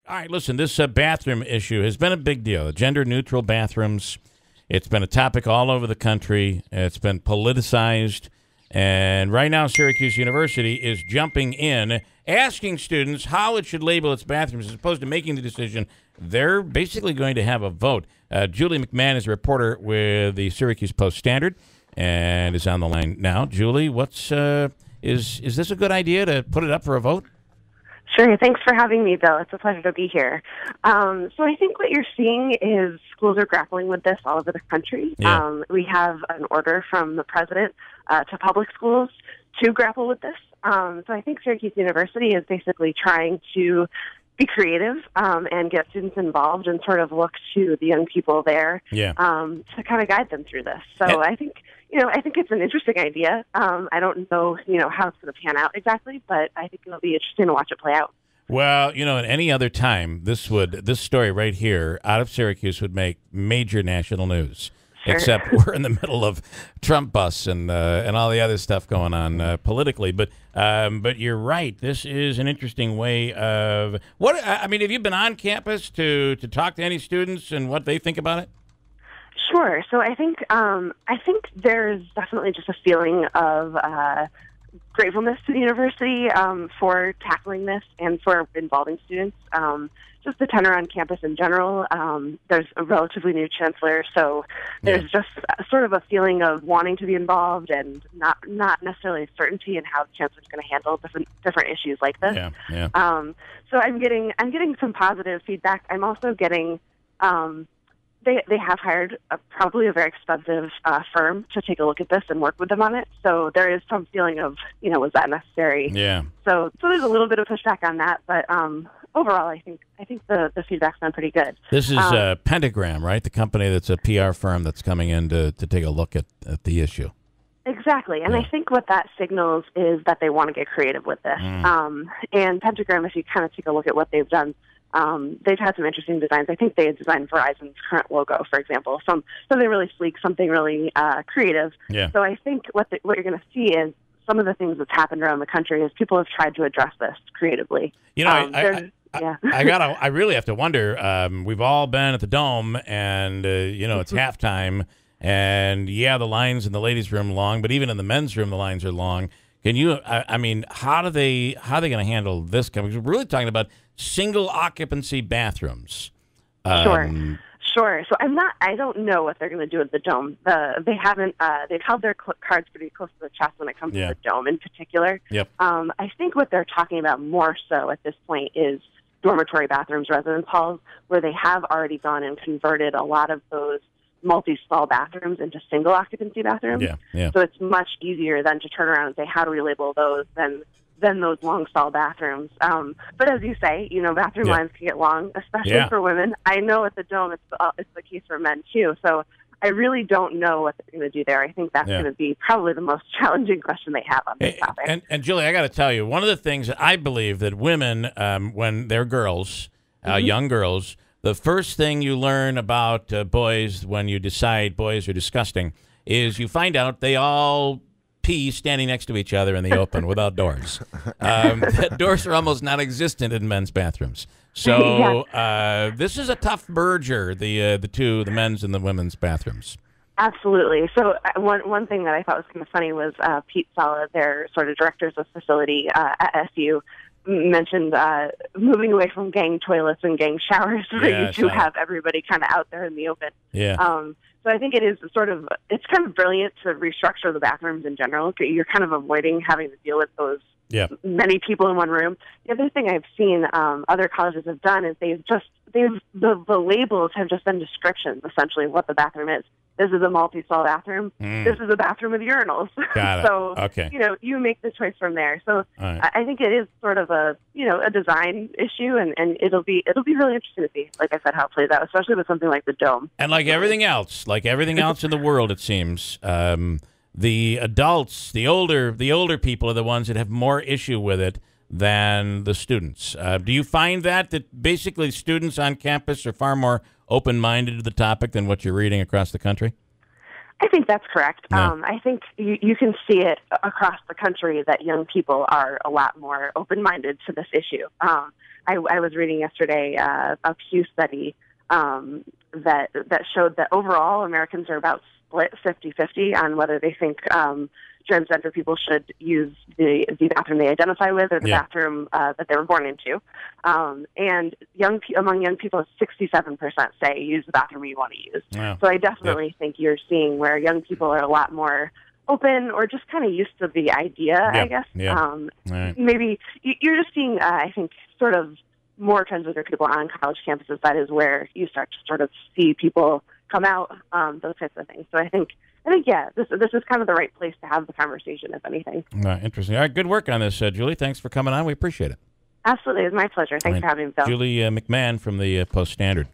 All right, listen, this bathroom issue has been a big deal. Gender-neutral bathrooms, it's been a topic all over the country. It's been politicized. And right now, Syracuse University is jumping in, asking students how it should label its bathrooms as opposed to making the decision. They're basically going to have a vote. Julie McMahon is a reporter with the Syracuse Post-Standard and is on the line now. Julie, what's is this a good idea to put it up for a vote? Sure. Thanks for having me, Bill. It's a pleasure to be here. So I think what you're seeing is schools are grappling with this all over the country. Yeah. We have an order from the president to public schools to grapple with this. So I think Syracuse University is basically trying to be creative and get students involved and sort of look to the young people there to kind of guide them through this. So I think it's an interesting idea. I don't know, how it's going to pan out exactly, but I think it'll be interesting to watch it play out. Well, at any other time, this story right here out of Syracuse would make major national news. Sure. Except we're in the middle of Trump bus and all the other stuff going on politically. But you're right. This is an interesting way of what. I mean, have you been on campus to talk to any students and what they think about it? Sure. So I think there's definitely just a feeling of gratefulness to the university for tackling this and for involving students. Just the tenor on campus in general. There's a relatively new chancellor, so there's just sort of a feeling of wanting to be involved and not necessarily certainty in how the chancellor's going to handle different issues like this. So I'm getting some positive feedback. I'm also getting they have hired probably a very expensive firm to take a look at this and work with them on it. So there is some feeling of, was that necessary? Yeah. So there's a little bit of pushback on that, but overall, I think the feedback's been pretty good. This is Pentagram, right? The company that's a PR firm that's coming in to take a look at the issue. Exactly, and I think what that signals is that they want to get creative with this. And Pentagram, if you kind of take a look at what they've done, they've had some interesting designs. I think they had designed Verizon's current logo, for example, something really sleek, something really creative. Yeah. So I think what you're going to see is some of the things that's happened around the country is people have tried to address this creatively. I really have to wonder. We've all been at the Dome, and it's halftime, and the lines in the ladies' room long, but even in the men's room, the lines are long. Can you? I mean, how are they going to handle this? Because we're really talking about single occupancy bathrooms. Sure. So I don't know what they're going to do at the Dome. They haven't. They've held their cards pretty close to the chest when it comes to the Dome in particular. Yep. I think what they're talking about more so at this point is dormitory bathrooms, residence halls, where they have already gone and converted a lot of those multi-stall bathrooms into single occupancy bathrooms. Yeah. So it's much easier than to turn around and say, how do we label those than those long stall bathrooms. But as you say, bathroom lines can get long, especially for women. I know at the Dome it's the case for men too. So I really don't know what they're going to do there. I think that's going to be probably the most challenging question they have on this topic. And Julie, I got to tell you, one of the things that I believe that women, when they're girls, young girls, the first thing you learn about boys when you decide boys are disgusting is you find out they all pee standing next to each other in the open without doors. Doors are almost non-existent in men's bathrooms. So this is a tough merger, the men's and the women's bathrooms. Absolutely. So one thing that I thought was kind of funny was Pete Sala, their sort of directors of facility at SU, mentioned moving away from gang toilets and gang showers where you do have everybody kind of out there in the open. So I think it's kind of brilliant to restructure the bathrooms in general. You're kind of avoiding having to deal with those many people in one room. The other thing I've seen other colleges have done is the labels have just been descriptions, essentially, of what the bathroom is. This is a multi-stall bathroom. This is a bathroom with urinals. Got it. So, okay. You make the choice from there. So right. I think it is sort of a design issue, and it'll be really interesting to see, like I said, how it plays out, especially with something like the Dome. And like everything else in the world, it seems, the adults, the older people are the ones that have more issue with it than the students. Do you find that basically students on campus are far more open-minded to the topic than what you're reading across the country? I think that's correct. Yeah. I think you can see it across the country that young people are a lot more open-minded to this issue. I was reading yesterday a Pew study that showed that overall Americans are about split 50-50 on whether they think transgender people should use the bathroom they identify with or the bathroom that they were born into. And among young people, 67% say use the bathroom you want to use. Wow. So I definitely think you're seeing where young people are a lot more open or just kind of used to the idea, I guess. Right. Maybe you're just seeing, I think, sort of more transgender people on college campuses. That is where you start to sort of see people come out, those types of things. So I think, yeah, this is kind of the right place to have the conversation, if anything. Interesting. All right, good work on this, Julie. Thanks for coming on. We appreciate it. Absolutely. It's my pleasure. Thanks for having me, Bill. Julie McMahon from the Post-Standard.